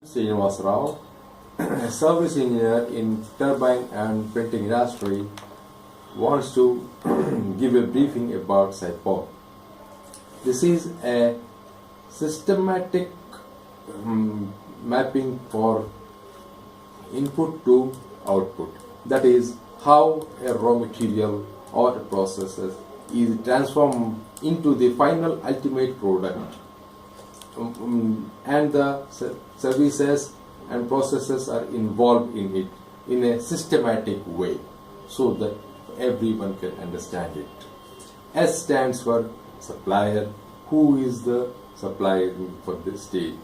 SrinivasRao, a service engineer in turbine and printing industry, wants to give a briefing about SIPOC. This is a systematic mapping for input to output. That is how a raw material or a process is transformed into the final ultimate product. And the services and processes are involved in it in a systematic way so that everyone can understand it. S stands for supplier. Who is the supplier for this stage?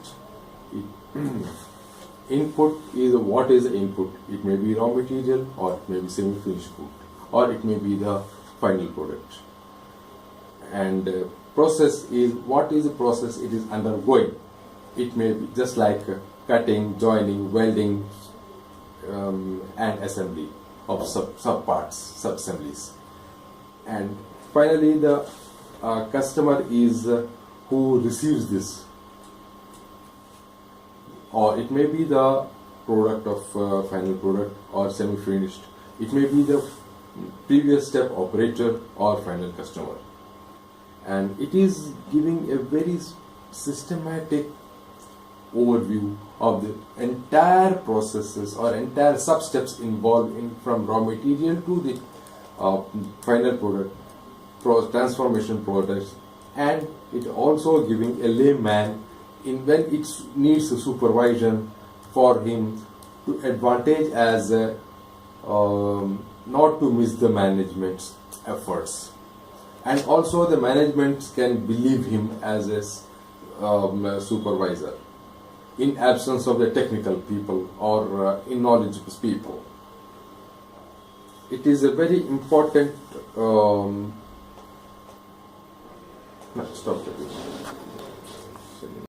Input is what is the input. It may be raw material, or it may be semi-finished good, or it may be the final product. And process is what is the process it is undergoing. It may be just like cutting, joining, welding, and assembly of sub-parts, sub-assemblies. And finally, the customer is who receives this, or it may be the product of final product or semi-finished. It may be the previous step operator or final customer. And it is giving a very systematic overview of the entire processes or entire sub-steps involved in from raw material to the final product, transformation products, and it also giving a layman in when it needs a supervision for him to advantage as not to miss the management's efforts. And also the management can believe him as a supervisor in absence of the technical people or in knowledgeable people. It is a very important stop the video.